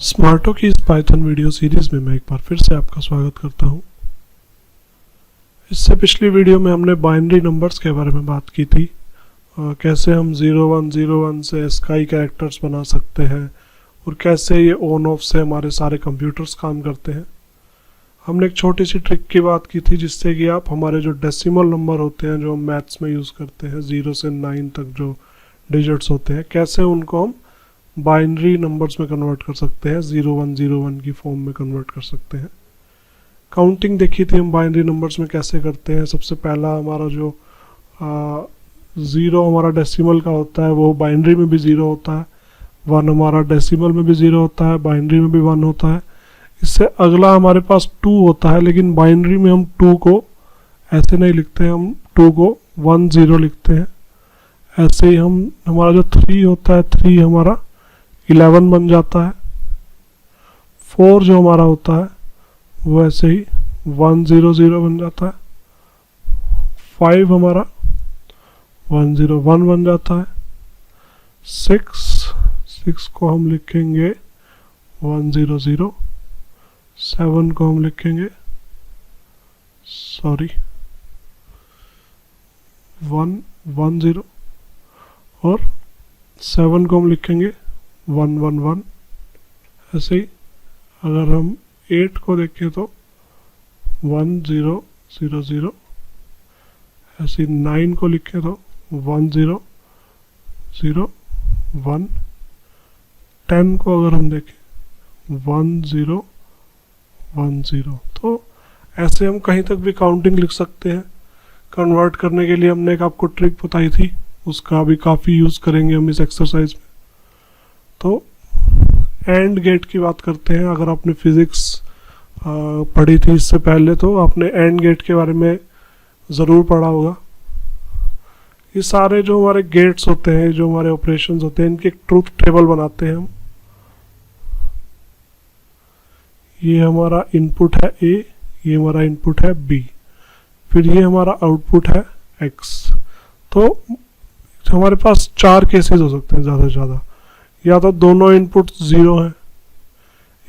स्मार्टो की इस Python video series में मैं एक बार फिर से आपका स्वागत करता हूं। इससे पिछली वीडियो में हमने बाइनरी नंबर्स के बारे में बात की थी, कैसे हम 0101 से स्काई कैरेक्टर्स बना सकते हैं और कैसे ये ऑन ऑफ से हमारे सारे कंप्यूटर्स काम करते हैं। हमने एक छोटी सी ट्रिक की बात की थी जिससे कि आप हमारे जो डेसिमल नंबर होते हैं जो हम मैथ्स में यूज़ करते हैं 0 से 9 तक जो डिजिट्स होते हैं, कैसे उनको हम बाइनरी नंबर्स में कन्वर्ट कर सकते हैं, 0101 की फॉर्म में कन्वर्ट कर सकते हैं। काउंटिंग देखी थी हम बाइनरी नंबर्स में कैसे करते हैं। सबसे पहला हमारा जो 0 हमारा डेसिमल का होता है वो बाइनरी में भी 0 होता है, 1 हमारा डेसिमल में भी 0 होता है, बाइनरी में भी 1 होता है। इससे अगला हमारे पास 2 होता है, लेकिन बाइनरी में हम 2 को ऐसे नहीं लिखते हैं, हम 2 को 1 0 लिखते हैं। ऐसे ही हमारा जो 3 होता है, 3 हमारा 11 बन जाता है। 4 जो हमारा होता है वो ऐसे ही 1 0 0 बन जाता है। 5 हमारा 1 0 1 बन जाता है। 6 को हम लिखेंगे 1 0 0। 7 को हम लिखेंगे 1 1 0 और 7 को हम लिखेंगे 1 1 1। ऐसे ही अगर हम 8 को देखें तो 1 0 0 0। ऐसे 9 को लिखें तो 1 0 0 1। 10 को अगर हम देखें 1 0 1 0। तो ऐसे हम कहीं तक भी काउंटिंग लिख सकते हैं। कन्वर्ट करने के लिए हमने एक आपको ट्रिक बताई थी, उसका भी काफ़ी यूज़ करेंगे हम इस एक्सरसाइज में। तो एंड गेट की बात करते हैं। अगर आपने फिज़िक्स पढ़ी थी इससे पहले तो आपने एंड गेट के बारे में ज़रूर पढ़ा होगा। ये सारे जो हमारे गेट्स होते हैं, जो हमारे ऑपरेशंस होते हैं, इनके एक ट्रूथ टेबल बनाते हैं हम। ये हमारा इनपुट है A, ये हमारा इनपुट है B, फिर ये हमारा आउटपुट है X। तो हमारे पास 4 केसेस हो सकते हैं ज़्यादा से ज़्यादा। या तो दोनों इनपुट 0 हैं,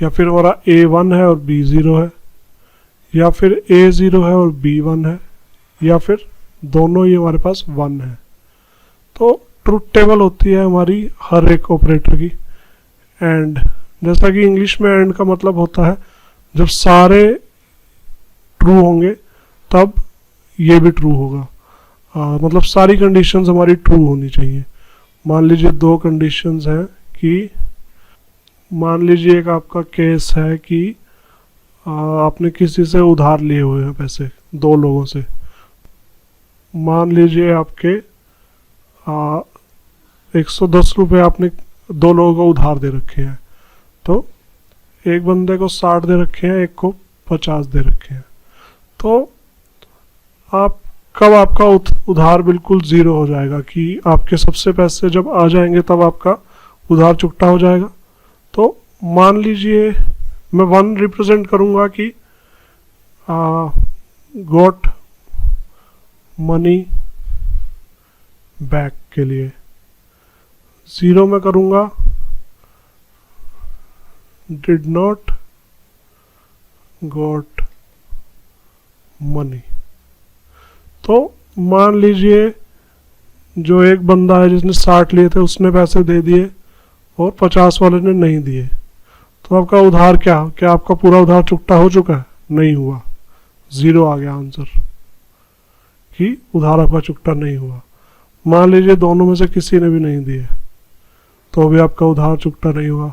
या फिर हमारा A 1 है और B 0 है, या फिर A 0 है और B 1 है, या फिर दोनों ही हमारे पास 1 है। तो ट्रूथ टेबल होती है हमारी हर एक ऑपरेटर की। एंड जैसा कि इंग्लिश में एंड का मतलब होता है जब सारे ट्रू होंगे तब ये भी ट्रू होगा। मतलब सारी कंडीशंस हमारी ट्रू होनी चाहिए। मान लीजिए 2 कंडीशंस हैं कि मान लीजिए एक आपका केस है कि आपने किसी से उधार लिए हुए हैं पैसे 2 लोगों से। मान लीजिए आपके 110 रुपये आपने 2 लोगों को उधार दे रखे हैं। तो एक बंदे को 60 दे रखे हैं, एक को 50 दे रखे हैं। तो आप कब आपका उधार बिल्कुल 0 हो जाएगा कि आपके सबसे पैसे जब आ जाएंगे तब आपका उधार चुकता हो जाएगा। तो मान लीजिए मैं 1 रिप्रेजेंट करूंगा कि गॉट मनी बैक के लिए। 0 में करूंगा डिड नॉट गॉट मनी। तो मान लीजिए जो एक बंदा है जिसने 60 लिए थे उसने पैसे दे दिए और 50 वाले ने नहीं दिए। तो आपका उधार क्या आपका पूरा उधार चुकता हो चुका है? नहीं हुआ। 0 आ गया आंसर कि उधार आपका चुकता नहीं हुआ। मान लीजिए दोनों में से किसी ने भी नहीं दिए तो भी आपका उधार चुकता नहीं हुआ।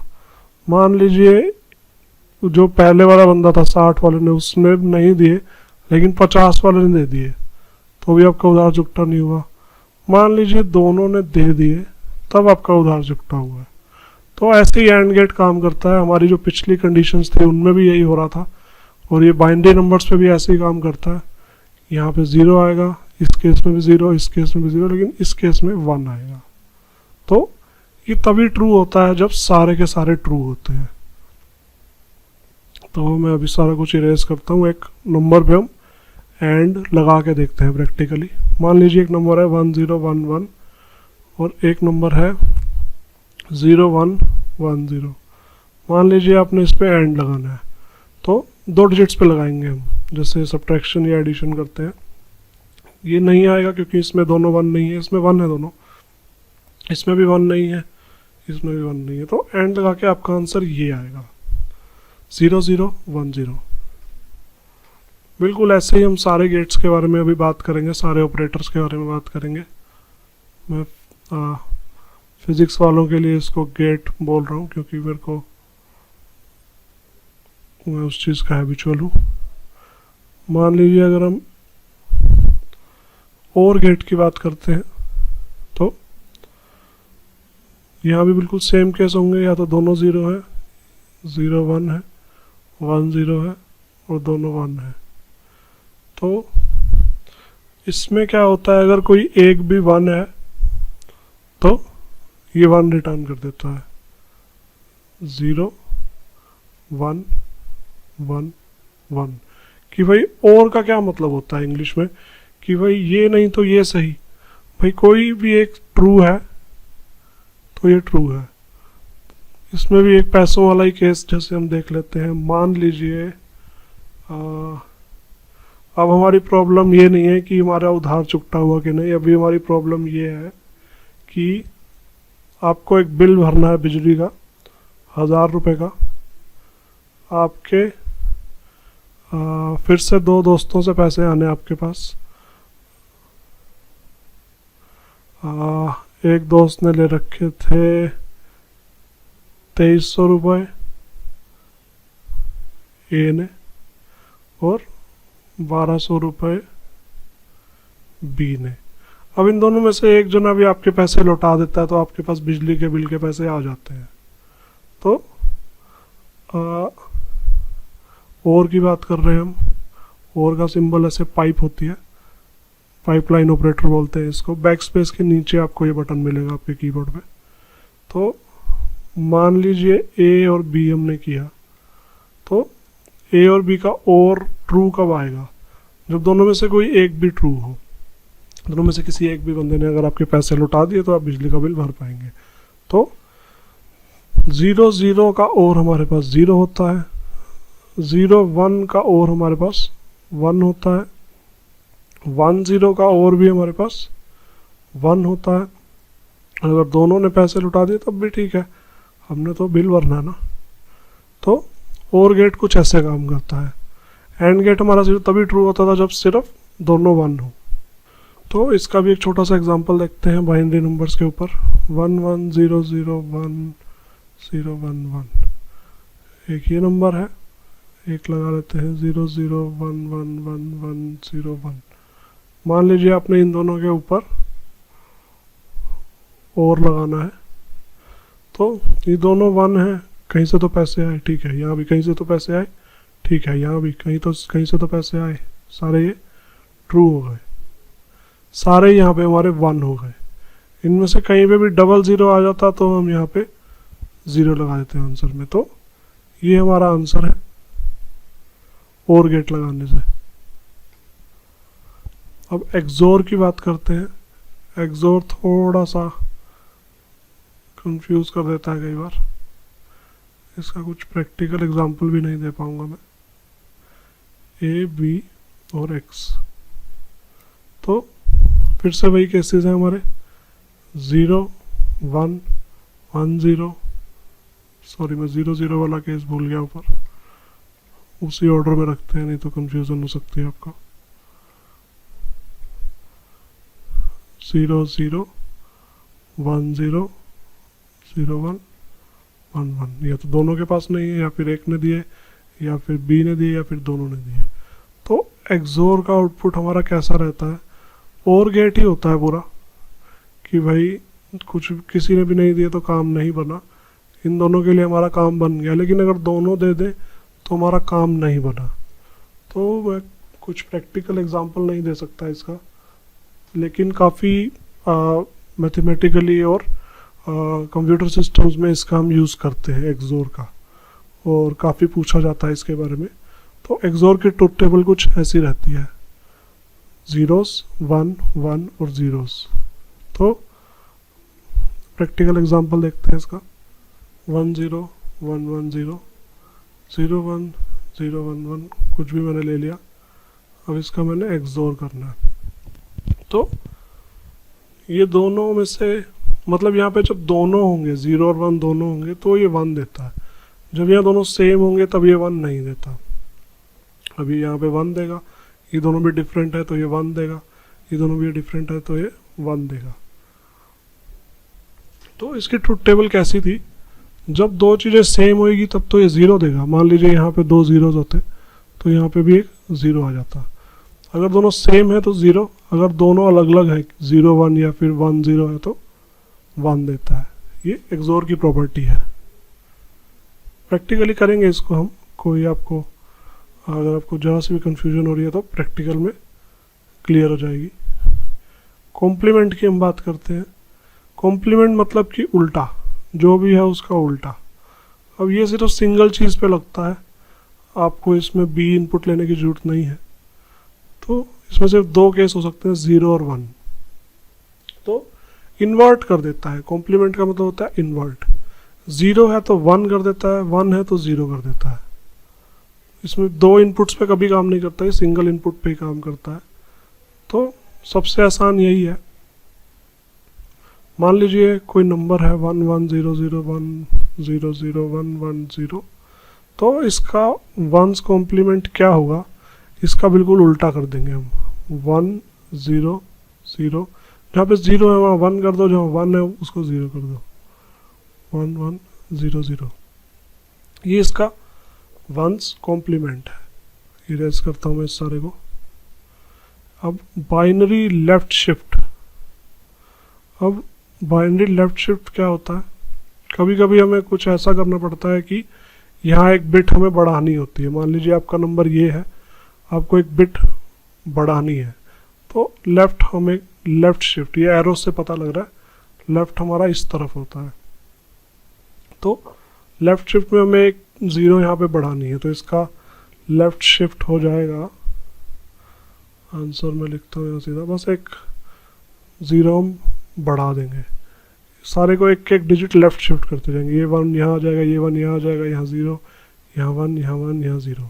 मान लीजिए जो पहले वाला बंदा था 60 वाले ने, उसने नहीं दिए लेकिन 50 वाले ने दे दिए तो भी आपका उधार चुकता नहीं हुआ। मान लीजिए दोनों ने दे दिए तब आपका उधार चुकता हुआ है। तो ऐसे ही एंड गेट काम करता है। हमारी जो पिछली कंडीशंस थी उनमें भी यही हो रहा था और ये बाइनरी नंबर्स पे भी ऐसे ही काम करता है। यहाँ पे 0 आएगा, इस केस में भी 0, इस केस में भी 0, लेकिन इस केस में 1 आएगा। तो ये तभी ट्रू होता है जब सारे के सारे ट्रू होते हैं। तो मैं अभी सारा कुछ इरेज करता हूँ। एक नंबर पे हम एंड लगा के देखते हैं प्रैक्टिकली। मान लीजिए एक नंबर है 1 0 1 1 और एक नंबर है 0 1 1 0। मान लीजिए आपने इस पे एंड लगाना है, तो 2 डिजिट्स पे लगाएंगे हम, जैसे सब्ट्रैक्शन या एडिशन करते हैं। ये नहीं आएगा क्योंकि इसमें दोनों 1 नहीं है, इसमें 1 है दोनों, इसमें भी 1 नहीं है, इसमें भी 1 नहीं है, तो एंड लगा के आपका आंसर ये आएगा 0 0 1 0। बिल्कुल ऐसे ही हम सारे गेट्स के बारे में अभी बात करेंगे, सारे ऑपरेटर्स के बारे में बात करेंगे। मैं फिजिक्स वालों के लिए इसको गेट बोल रहा हूँ क्योंकि मेरे को मैं उस चीज़ का हैबिचुअल हूँ। मान लीजिए अगर हम और गेट की बात करते हैं तो यहाँ भी बिल्कुल सेम केस होंगे, या तो दोनों 0 है, 0 1 है, 1 0 है और दोनों 1 है। तो इसमें क्या होता है, अगर कोई एक भी 1 है तो ये 1 रिटर्न कर देता है, 0 1 1 1। कि भाई और का क्या मतलब होता है इंग्लिश में, कि भाई ये नहीं तो ये सही, भाई कोई भी एक ट्रू है तो ये ट्रू है। इसमें भी एक पैसों वाला ही केस जैसे हम देख लेते हैं। मान लीजिए अब हमारी प्रॉब्लम ये नहीं है कि हमारा उधार चुकता हुआ कि नहीं, अभी हमारी प्रॉब्लम ये है कि आपको एक बिल भरना है बिजली का 1000 रुपये का। आपके फिर से 2 दोस्तों से पैसे आने आपके पास। एक दोस्त ने ले रखे थे 2300 रुपये ए ने और 1200 रुपये बी ने। अब इन दोनों में से एक जना भी आपके पैसे लौटा देता है तो आपके पास बिजली के बिल के पैसे आ जाते हैं। तो और की बात कर रहे हैं हम। और का सिंबल ऐसे पाइप होती है, पाइपलाइन ऑपरेटर बोलते हैं इसको। बैक स्पेस के नीचे आपको ये बटन मिलेगा आपके कीबोर्ड पे। तो मान लीजिए ए और बी हमने किया, तो ए और बी का और ट्रू कब आएगा, जब दोनों में से कोई एक भी ट्रू हो। दोनों में से किसी एक भी बंदे ने अगर आपके पैसे लौटा दिए तो आप बिजली का बिल भर पाएंगे। तो 0 0 का और हमारे पास 0 होता है, 0 1 का और हमारे पास 1 होता है, 1 0 का और भी हमारे पास 1 होता है। अगर दोनों ने पैसे लौटा दिए तब भी ठीक है, हमने तो बिल भरना है ना। तो और गेट कुछ ऐसे काम करता है। एंड गेट हमारा सिर्फ तभी ट्रू होता था जब सिर्फ दोनों 1 हो। तो इसका भी एक छोटा सा एग्जांपल देखते हैं बाइनरी नंबर्स के ऊपर। 1 1 0 0 1 0 1 1 एक ये नंबर है, एक लगा लेते हैं 0 0 1 1 1 1 0 1। मान लीजिए आपने इन दोनों के ऊपर और लगाना है, तो ये दोनों 1 है, कहीं से तो पैसे आए, ठीक है। यहाँ भी कहीं से तो पैसे आए, ठीक है। यहाँ भी कहीं से तो पैसे आए, सारे ये ट्रू हो गए, सारे यहाँ पे हमारे 1 हो गए। इनमें से कहीं पे भी डबल 0 आ जाता तो हम यहाँ पे 0 लगा देते हैं आंसर में। तो ये हमारा आंसर है और गेट लगाने से। अब एक्सोर की बात करते हैं। एक्सोर थोड़ा सा कंफ्यूज कर देता है कई बार, इसका कुछ प्रैक्टिकल एग्जांपल भी नहीं दे पाऊंगा मैं। ए बी और एक्स, तो फिर से वही केसेस हैं हमारे 0 1 1 0। सॉरी, मैं 0 0 वाला केस भूल गया ऊपर, उसी ऑर्डर में रखते हैं नहीं तो कंफ्यूजन हो सकती है आपका। 0 0 1 0 0 1 1 1। या तो दोनों के पास नहीं है, या फिर एक ने दिए, या फिर बी ने दिए, या फिर दोनों ने दिए। तो एक्सोर का आउटपुट हमारा कैसा रहता है, और गेट ही होता है पूरा, कि भाई कुछ किसी ने भी नहीं दिए तो काम नहीं बना। इन दोनों के लिए हमारा काम बन गया, लेकिन अगर दोनों दे दें तो हमारा काम नहीं बना। तो मैं कुछ प्रैक्टिकल एग्जांपल नहीं दे सकता इसका, लेकिन काफ़ी मैथमेटिकली और कंप्यूटर सिस्टम्स में इसका हम यूज़ करते हैं एक्सोर का, और काफ़ी पूछा जाता है इसके बारे में। तो एक्सोर की ट्रुथ टेबल कुछ ऐसी रहती है, 0s 1 1 और 0s। तो प्रैक्टिकल एग्जांपल देखते हैं इसका। 1 0 110 01 011 कुछ भी मैंने ले लिया। अब इसका मैंने एक्सोर करना है। तो ये दोनों में से मतलब यहाँ पे जब दोनों होंगे 0 और 1 दोनों होंगे तो ये 1 देता है। जब यहाँ दोनों सेम होंगे तब ये 1 नहीं देता। अभी यहाँ पे 1 देगा, ये दोनों भी डिफरेंट है तो ये 1 देगा, ये दोनों भी डिफरेंट है तो ये 1 देगा। तो इसकी ट्रुथ टेबल कैसी थी, जब दो चीज़ें सेम होएगी तब तो ये 0 देगा। मान लीजिए यहाँ पे 2 जीरोज होते तो यहाँ पे भी एक 0 आ जाता। अगर दोनों सेम है तो 0, अगर दोनों अलग अलग है 0 1 या फिर 1 0 है तो 1 देता है। ये एक्सोर की प्रॉपर्टी है। प्रैक्टिकली करेंगे इसको हम। कोई आपको अगर आपको जहाँ से भी कंफ्यूजन हो रही है तो प्रैक्टिकल में क्लियर हो जाएगी। कॉम्प्लीमेंट की हम बात करते हैं। कॉम्प्लीमेंट मतलब कि उल्टा, जो भी है उसका उल्टा। अब ये सिर्फ सिंगल चीज़ पे लगता है, आपको इसमें बी इनपुट लेने की ज़रूरत नहीं है। तो इसमें सिर्फ दो केस हो सकते हैं, 0 और 1। तो इन्वर्ट कर देता है। कॉम्प्लीमेंट का मतलब होता है इन्वर्ट। 0 है तो 1 कर देता है, 1 है तो 0 कर देता है। इसमें दो इनपुट्स पे कभी काम नहीं करता है, सिंगल इनपुट पे ही काम करता है। तो सबसे आसान यही है। मान लीजिए कोई नंबर है 1 1 0 0 1 0 0 1 1 0, तो इसका वंस कॉम्प्लीमेंट क्या होगा, इसका बिल्कुल उल्टा कर देंगे हम। 1 0 0, जहाँ पे 0 है वहाँ 1 कर दो, जहाँ 1 है उसको 0 कर दो। 1 1 0 0, ये इसका वंस कॉम्प्लीमेंट है। इरेज करता हूँ मैं इस सारे को। अब बाइनरी लेफ्ट शिफ्ट। अब बाइनरी लेफ्ट शिफ्ट क्या होता है, कभी कभी हमें कुछ ऐसा करना पड़ता है कि यहाँ एक बिट हमें बढ़ानी होती है। मान लीजिए आपका नंबर ये है, आपको एक बिट बढ़ानी है, तो लेफ्ट हमें लेफ्ट शिफ्ट, ये एरो से पता लग रहा है लेफ्ट हमारा इस तरफ होता है। तो लेफ्ट शिफ्ट में हमें एक 0 यहाँ पे बढ़ानी है, तो इसका लेफ्ट शिफ्ट हो जाएगा, आंसर मैं लिखता हूँ यहाँ सीधा, बस एक 0 हम बढ़ा देंगे। सारे को एक एक डिजिट लेफ्ट शिफ्ट करते जाएंगे। ये 1 यहाँ आ जाएगा, ये 1 यहाँ आ जाएगा, यहाँ 0, यहाँ 1, यहाँ 1, यहाँ 0।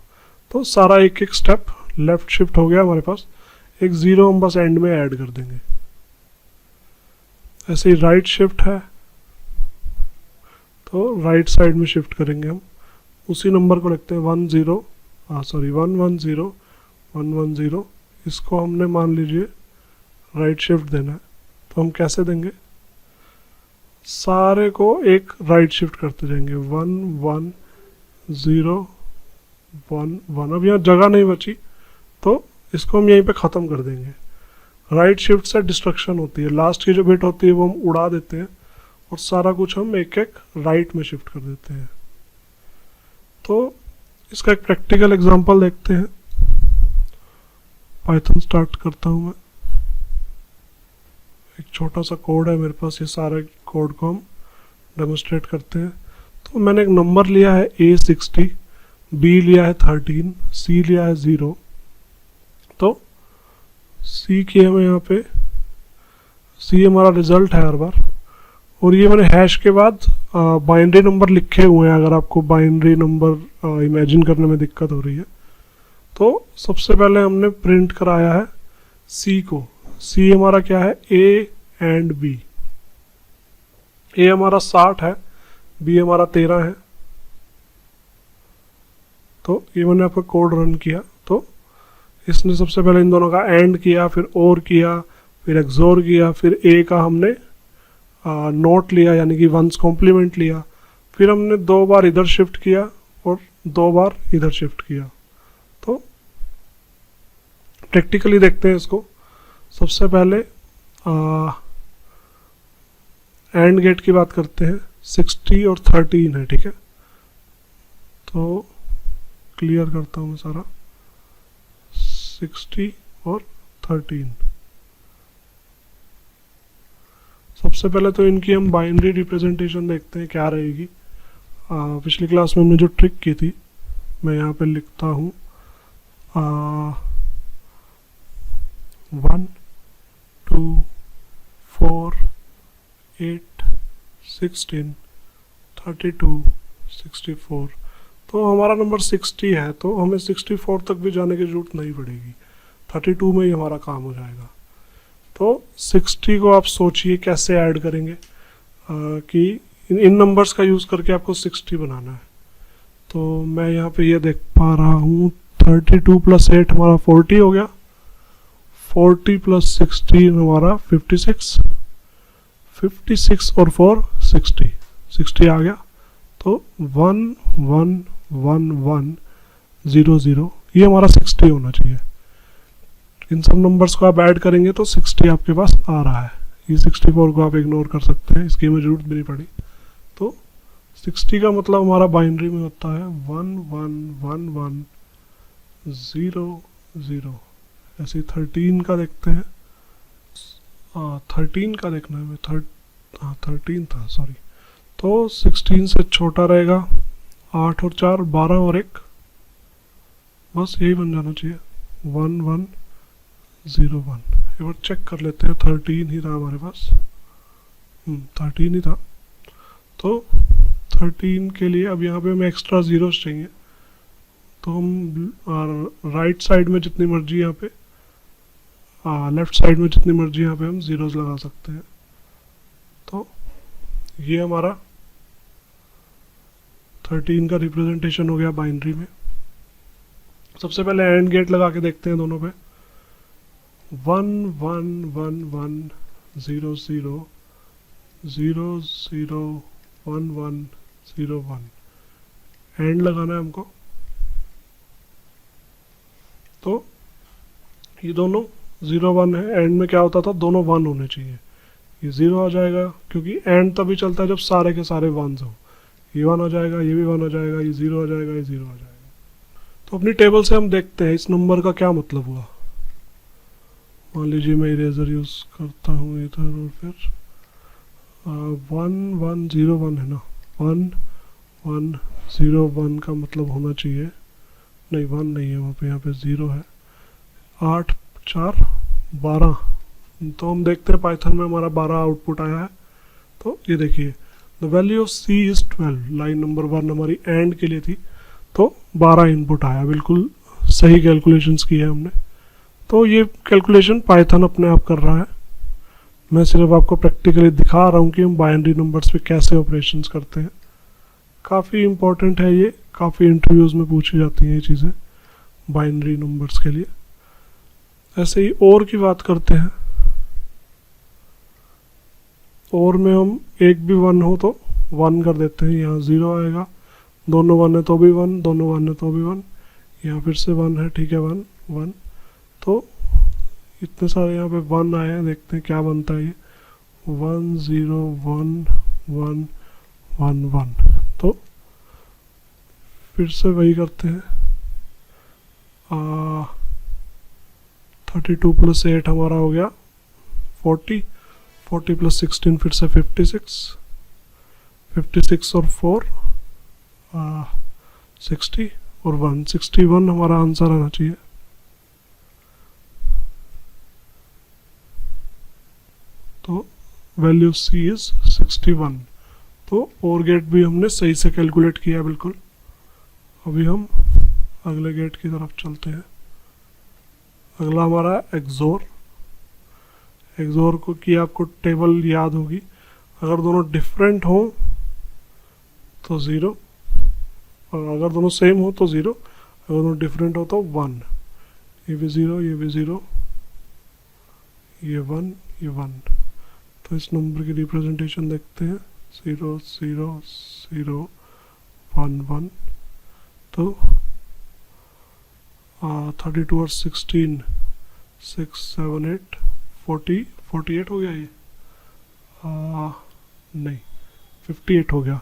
तो सारा एक एक स्टेप लेफ्ट शिफ्ट हो गया हमारे पास। एक 0 हम बस एंड में ऐड कर देंगे। ऐसे ही राइट शिफ्ट है, तो राइट साइड में शिफ्ट करेंगे हम। उसी नंबर को लिखते हैं 1 0 1 1 0 1 1 0। इसको हमने मान लीजिए राइट शिफ्ट देना है, तो हम कैसे देंगे, सारे को एक राइट शिफ्ट करते जाएंगे। 1 1 0 1 1। अब यहाँ जगह नहीं बची तो इसको हम यहीं पे ख़त्म कर देंगे। राइट शिफ्ट से डिस्ट्रक्शन होती है, लास्ट की जो बिट होती है वो हम उड़ा देते हैं और सारा कुछ हम एक एक राइट में शिफ्ट कर देते हैं। तो इसका एक प्रैक्टिकल एग्जांपल देखते हैं। पाइथन स्टार्ट करता हूँ मैं। एक छोटा सा कोड है मेरे पास, ये सारे कोड को हम डेमोस्ट्रेट करते हैं। तो मैंने एक नंबर लिया है A60, B लिया है 13, C लिया है 0। तो C की हमें यहाँ पे, C हमारा रिजल्ट है हर बार, और ये मैंने हैश के बाद बाइनरी नंबर लिखे हुए हैं। अगर आपको बाइनरी नंबर इमेजिन करने में दिक्कत हो रही है तो सबसे पहले हमने प्रिंट कराया है C को। C हमारा क्या है, A एंड B। A हमारा 60 है, B हमारा 13 है। तो ये मैंने आपका कोड रन किया, तो इसने सबसे पहले इन दोनों का एंड किया, फिर और किया, फिर एक्सोर किया, फिर A का हमने नोट लिया यानी कि वंस कॉम्प्लीमेंट लिया, फिर हमने 2 बार इधर शिफ्ट किया और 2 बार इधर शिफ्ट किया। तो प्रैक्टिकली देखते हैं इसको। सबसे पहले एंड गेट की बात करते हैं। 60 और 13 है, ठीक है। तो क्लियर करता हूँ मैं सारा। 60 और 13। सबसे पहले तो इनकी हम बाइनरी रिप्रेजेंटेशन देखते हैं क्या रहेगी। पिछली क्लास में हमने जो ट्रिक की थी, मैं यहाँ पे लिखता हूँ 1 2 4 8 16 32 64। तो हमारा नंबर 60 है, तो हमें 64 तक भी जाने की ज़रूरत नहीं पड़ेगी, 32 में ही हमारा काम हो जाएगा। तो 60 को आप सोचिए कैसे ऐड करेंगे, कि इन नंबर्स का यूज़ करके आपको 60 बनाना है। तो मैं यहाँ पे ये देख पा रहा हूँ 32 प्लस 8 हमारा 40 हो गया, 40 प्लस 16 हमारा 56, 56 और 4 60, 60 आ गया। तो 1 1 1 1 0 0 ये हमारा 60 होना चाहिए। इन सब नंबर्स को आप ऐड करेंगे तो 60 आपके पास आ रहा है। ये 64 को आप इग्नोर कर सकते हैं, इसकी हमें ज़रूरत भी नहीं पड़ी। तो 60 का मतलब हमारा बाइनरी में होता है 1 1 1 1 0 0। ऐसे 13 का देखते हैं, 13 का देखना है, 13 था, सॉरी। तो 16 से छोटा रहेगा, 8 और 4 12 और 1, बस यही बन जाना चाहिए 1 1 0 1। एक बार चेक कर लेते हैं, 13 ही था हमारे पास, 13 ही था। तो 13 के लिए अब यहाँ पे हमें एक्स्ट्रा जीरोस चाहिए, तो हम राइट साइड में जितनी मर्जी यहाँ पे, लेफ्ट साइड में जितनी मर्जी यहाँ पे हम जीरोस लगा सकते हैं। तो ये हमारा 13 का रिप्रेजेंटेशन हो गया बाइनरी में। सबसे पहले एंड गेट लगा के देखते हैं दोनों पे। 1 1 1 1 0 0 0 0 1 1 0 1 एंड लगाना है हमको। तो ये दोनों 0 1 है, एंड में क्या होता था, दोनों 1 होने चाहिए। ये 0 आ जाएगा क्योंकि एंड तभी चलता है जब सारे के सारे 1s हो। ये 1 आ जाएगा, ये भी 1 आ जाएगा, ये 0 आ जाएगा, ये 0 आ जाएगा। तो अपनी टेबल से हम देखते हैं इस नंबर का क्या मतलब हुआ। मान लीजिए मैं इरेजर यूज़ करता हूँ इधर, और फिर 1 1 0 1 है ना, 1 1 0 1 का मतलब होना चाहिए, नहीं 1 नहीं है वहाँ पे, यहाँ पे 0 है। 8 4 12, तो हम देखते हैं पाइथन में हमारा 12 आउटपुट आया है। तो ये देखिए, the value of C is 12, line number 1 हमारी एंड के लिए थी, तो 12 इनपुट आया। बिल्कुल सही कैलकुलेशंस की है हमने। तो ये कैलकुलेशन पाइथन अपने आप कर रहा है, मैं सिर्फ आपको प्रैक्टिकली दिखा रहा हूँ कि हम बाइनरी नंबर्स पे कैसे ऑपरेशंस करते हैं। काफ़ी इम्पोर्टेंट है ये, काफ़ी इंटरव्यूज़ में पूछी जाती हैं ये चीज़ें बाइनरी नंबर्स के लिए। ऐसे ही और की बात करते हैं। और में हम एक भी 1 हो तो 1 कर देते हैं, यहाँ 0 आएगा, दोनों 1 है तो भी 1, दोनों 1 है तो भी 1, यहाँ फिर से 1 है, ठीक है 1 1। तो इतने सारे यहाँ पे 1 आए हैं, देखते हैं क्या बनता है ये 1 0 1 1 1 1। तो फिर से वही करते हैं, 32 प्लस 8 हमारा हो गया 40, 40 प्लस 16 फिर से 56, 56 और 4 60 और 1 61 हमारा आंसर आना चाहिए। तो वैल्यू C इज 61। तो और गेट भी हमने सही से कैलकुलेट किया बिल्कुल। अभी हम अगले गेट की तरफ चलते हैं। अगला हमारा एक्सोर। एक्सोर को की आपको टेबल याद होगी, अगर दोनों डिफरेंट हो तो 0, और अगर दोनों सेम हो तो 0, अगर दोनों डिफरेंट हो तो 1। ये भी 0, ये भी 0, ये 1, ये 1। तो इस नंबर की रिप्रेजेंटेशन देखते हैं, 0 0 0 1 1। तो 32 और 16 6 7 8 40 48 हो गया ये, नहीं 58 हो गया,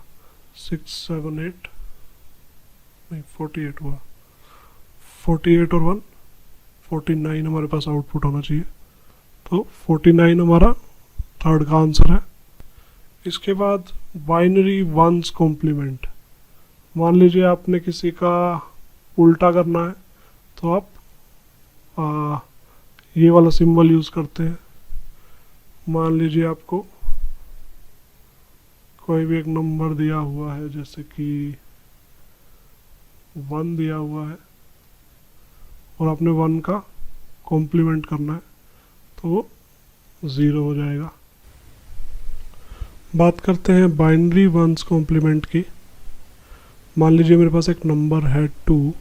6 7 8 नहीं 48 हुआ, 48 और 1 49 हमारे पास आउटपुट होना चाहिए। तो 49 हमारा थर्ड का आंसर है। इसके बाद बाइनरी वंस कॉम्प्लीमेंट। मान लीजिए आपने किसी का उल्टा करना है तो आप ये वाला सिंबल यूज़ करते हैं। मान लीजिए आपको कोई भी एक नंबर दिया हुआ है, जैसे कि 1 दिया हुआ है और आपने 1 का कॉम्प्लीमेंट करना है तो वो 0 हो जाएगा। बात करते हैं बाइनरी वंस कॉम्प्लीमेंट की। मान लीजिए मेरे पास एक नंबर है 2,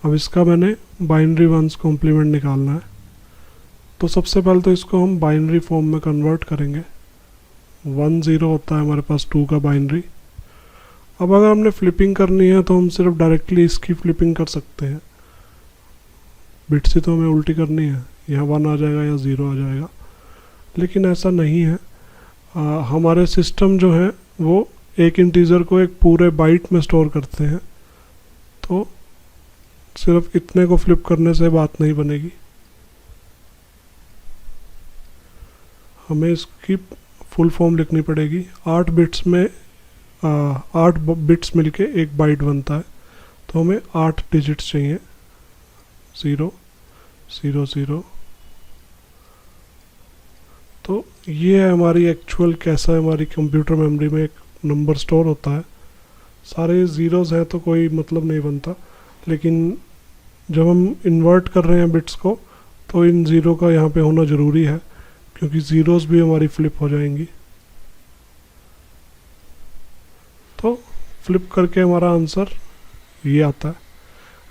अब इसका मैंने बाइनरी वंस कॉम्प्लीमेंट निकालना है। तो सबसे पहले तो इसको हम बाइनरी फॉर्म में कन्वर्ट करेंगे। 1 0 होता है हमारे पास 2 का बाइनरी। अब अगर हमने फ्लिपिंग करनी है तो हम सिर्फ डायरेक्टली इसकी फ्लिपिंग कर सकते हैं, बिट्स ही तो हमें उल्टी करनी है, यहाँ 1 आ जाएगा या 0 आ जाएगा। लेकिन ऐसा नहीं है, हमारे सिस्टम जो है वो एक इंटीजर को एक पूरे बाइट में स्टोर करते हैं, तो सिर्फ इतने को फ्लिप करने से बात नहीं बनेगी, हमें इसकी फुल फॉर्म लिखनी पड़ेगी। 8 बिट्स में 8 बिट्स मिलके एक बाइट बनता है, तो हमें 8 डिजिट्स चाहिए, 0 0 0। तो ये है हमारी एक्चुअल कैसा हमारी कंप्यूटर मेमोरी में एक नंबर स्टोर होता है। सारे ज़ीरोज़ हैं तो कोई मतलब नहीं बनता, लेकिन जब हम इन्वर्ट कर रहे हैं बिट्स को तो इन ज़ीरो का यहाँ पे होना ज़रूरी है, क्योंकि ज़ीरोज़ भी हमारी फ्लिप हो जाएंगी। तो फ्लिप करके हमारा आंसर ये आता है।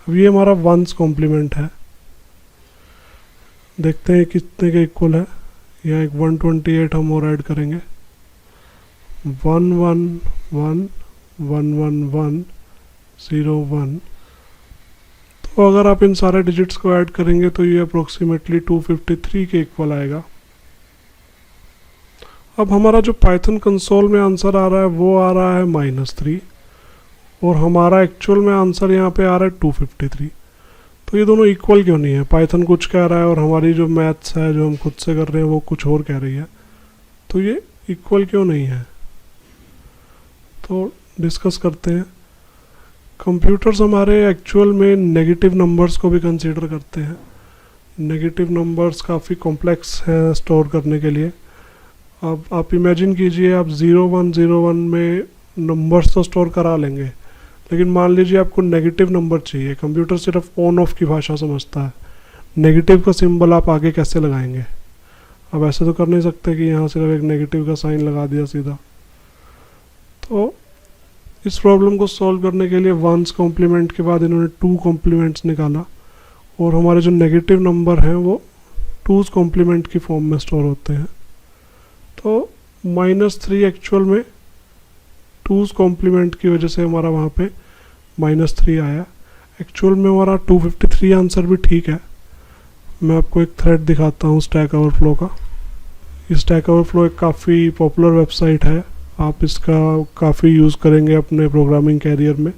अब ये हमारा वंस कॉम्प्लीमेंट है, देखते हैं कितने के इक्वल है। यहाँ एक 128 हम और ऐड करेंगे, 1 1 1 1 1 1 0 1। तो अगर आप इन सारे डिजिट्स को ऐड करेंगे तो ये अप्रोक्सीमेटली 253 के इक्वल आएगा। अब हमारा जो पाइथन कंसोल में आंसर आ रहा है वो आ रहा है -3, और हमारा एक्चुअल में आंसर यहाँ पे आ रहा है 253। तो ये दोनों इक्वल क्यों नहीं है? पाइथन कुछ कह रहा है और हमारी जो मैथ्स है जो हम खुद से कर रहे हैं वो कुछ और कह रही है, तो ये इक्वल क्यों नहीं है? तो डिस्कस करते हैं। कंप्यूटर्स हमारे एक्चुअल में नेगेटिव नंबर्स को भी कंसीडर करते हैं। नेगेटिव नंबर्स काफ़ी कॉम्प्लेक्स हैं स्टोर करने के लिए। अब आप इमेजिन कीजिए, आप 0101 में नंबर्स तो स्टोर करा लेंगे, लेकिन मान लीजिए आपको नेगेटिव नंबर चाहिए। कंप्यूटर सिर्फ ऑन ऑफ की भाषा समझता है, नेगेटिव का सिंबल आप आगे कैसे लगाएंगे? अब ऐसे तो कर नहीं सकते कि यहाँ सिर्फ एक नेगेटिव का साइन लगा दिया सीधा। तो इस प्रॉब्लम को सॉल्व करने के लिए वंस कॉम्प्लीमेंट के बाद इन्होंने 2 कॉम्प्लीमेंट्स निकाला, और हमारे जो नेगेटिव नंबर हैं वो 2's कॉम्प्लीमेंट की फॉर्म में स्टोर होते हैं। तो -3 एक्चुअल में 2's कॉम्प्लीमेंट की वजह से हमारा वहाँ पे -3 आया। एक्चुअल में हमारा 253 आंसर भी ठीक है। मैं आपको एक थ्रेड दिखाता हूँ स्टैक ओवरफ्लो का। स्टैक ओवरफ्लो एक काफ़ी पॉपुलर वेबसाइट है, आप इसका काफ़ी यूज़ करेंगे अपने प्रोग्रामिंग कैरियर में।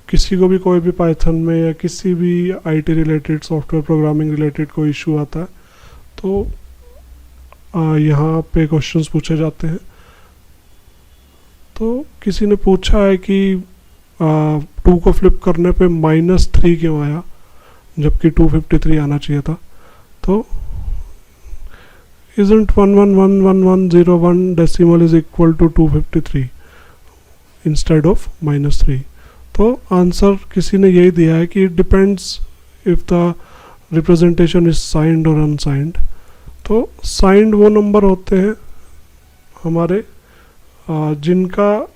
किसी को भी कोई भी पाइथन में या किसी भी IT related software programming related कोई इशू आता है तो यहाँ पे क्वेश्चंस पूछे जाते हैं। तो किसी ने पूछा है कि 2 को फ्लिप करने पे -3 क्यों आया जबकि 253 आना चाहिए था। तो isn't 111101 decimal is equal to 253 instead of -3? तो आंसर किसी ने यही दिया है कि it depends if the representation is signed or unsigned। तो साइंड वो नंबर होते हैं हमारे जिनका,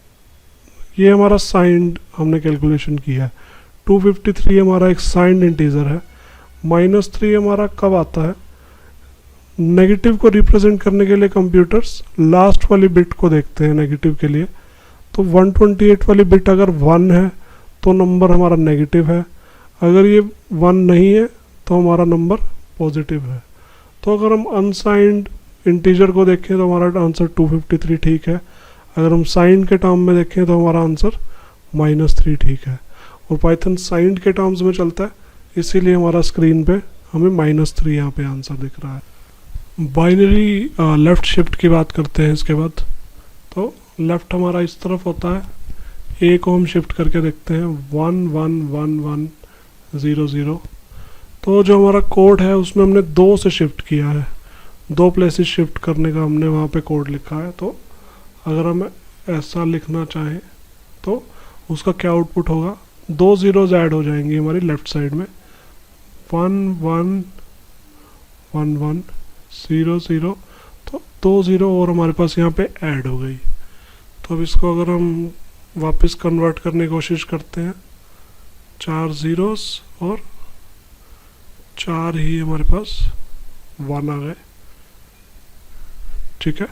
ये हमारा साइंड हमने कैलकुलेशन किया है। 253 हमारा एक साइंड इंटीजर है। -3 हमारा कब आता है? नेगेटिव को रिप्रेजेंट करने के लिए कंप्यूटर्स लास्ट वाली बिट को देखते हैं नेगेटिव के लिए। तो 128 वाली बिट अगर 1 है तो नंबर हमारा नेगेटिव है, अगर ये 1 नहीं है तो हमारा नंबर पॉजिटिव है। तो अगर हम अनसाइंड इंटीजर को देखें तो हमारा आंसर 253 ठीक है, अगर हम साइंड के टर्म में देखें तो हमारा आंसर -3 ठीक है। और पाइथन साइंड के टर्म्स में चलता है, इसीलिए हमारा स्क्रीन पे हमें -3 यहाँ पे आंसर दिख रहा है। बाइनरी लेफ़्ट शिफ्ट की बात करते हैं इसके बाद। तो लेफ़्ट हमारा इस तरफ होता है, ए को हम शिफ्ट करके देखते हैं 1 1 1 1 0 0। तो जो हमारा कोड है उसमें हमने 2 से शिफ्ट किया है, 2 प्लेसेस शिफ्ट करने का हमने वहाँ पे कोड लिखा है। तो अगर हम ऐसा लिखना चाहें तो उसका क्या आउटपुट होगा, 2 ज़ीरोज़ ऐड हो जाएंगी हमारी लेफ्ट साइड में, 1 1 1 1 0 0, तो 2 ज़ीरो और हमारे पास यहाँ पे ऐड हो गई। तो अब इसको अगर हम वापस कन्वर्ट करने की कोशिश करते हैं, 4 ज़ीरोज़ और 4 ही हमारे पास 1 आ गए। ठीक है,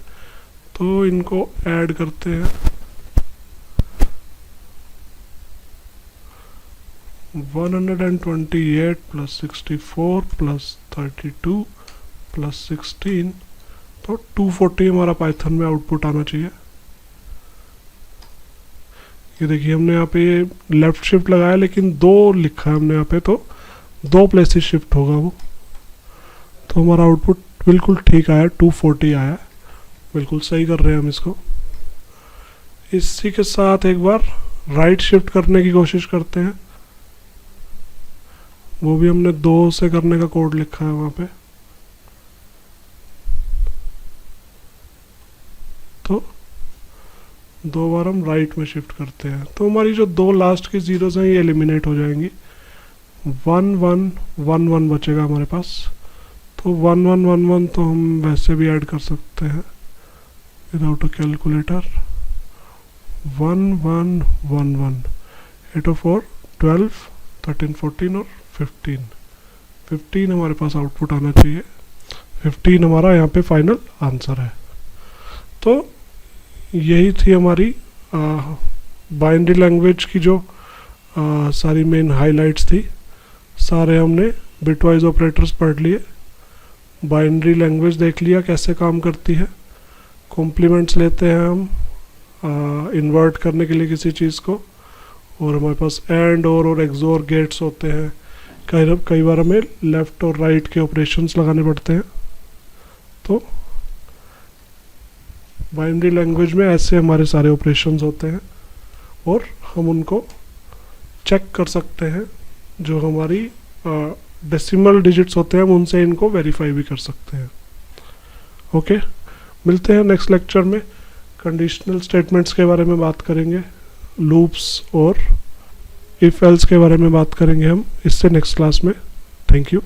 तो इनको ऐड करते हैं, 128 प्लस 64 प्लस 32 प्लस 16, तो 240 हमारा पाइथन में आउटपुट आना चाहिए। ये देखिए हमने यहाँ पे लेफ्ट शिफ्ट लगाया लेकिन 2 लिखा है हमने यहाँ पे, तो 2 प्लेसेस शिफ्ट होगा वो, तो हमारा आउटपुट बिल्कुल ठीक आया, 240 आया, बिल्कुल सही कर रहे हैं हम इसको। इसी के साथ एक बार राइट शिफ्ट करने की कोशिश करते हैं, वो भी हमने 2 से करने का कोड लिखा है वहाँ पे, तो 2 बार हम राइट में शिफ्ट करते हैं, तो हमारी जो 2 लास्ट की ज़ीरोज़ हैं ये एलिमिनेट हो जाएंगी, 1 1 1 1 बचेगा हमारे पास। तो 1 1 1 1 तो हम वैसे भी ऐड कर सकते हैं विदाउट अ कैलकुलेटर, 1 1 1 1 8 और 4 12 13 14 और 15 हमारे पास आउटपुट आना चाहिए, 15 हमारा यहाँ पे फाइनल आंसर है। तो यही थी हमारी बाइनरी लैंग्वेज की जो सारी मेन हाइलाइट्स थी, सारे हमने बिटवाइज ऑपरेटर्स पढ़ लिए, बाइनरी लैंग्वेज देख लिया कैसे काम करती है, कॉम्प्लीमेंट्स लेते हैं हम इन्वर्ट करने के लिए किसी चीज़ को, और हमारे पास एंड और एक्सोर गेट्स होते हैं, कई बार हमें लेफ़्ट और राइट के ऑपरेशंस लगाने पड़ते हैं। तो बाइनरी लैंग्वेज में ऐसे हमारे सारे ऑपरेशंस होते हैं और हम उनको चेक कर सकते हैं, जो हमारी डेसिमल डिजिट्स होते हैं हम उनसे इनको वेरीफाई भी कर सकते हैं। ओके, मिलते हैं नेक्स्ट लेक्चर में, कंडीशनल स्टेटमेंट्स के बारे में बात करेंगे, लूप्स और इफ एल्स के बारे में बात करेंगे हम इससे नेक्स्ट क्लास में। Thank you.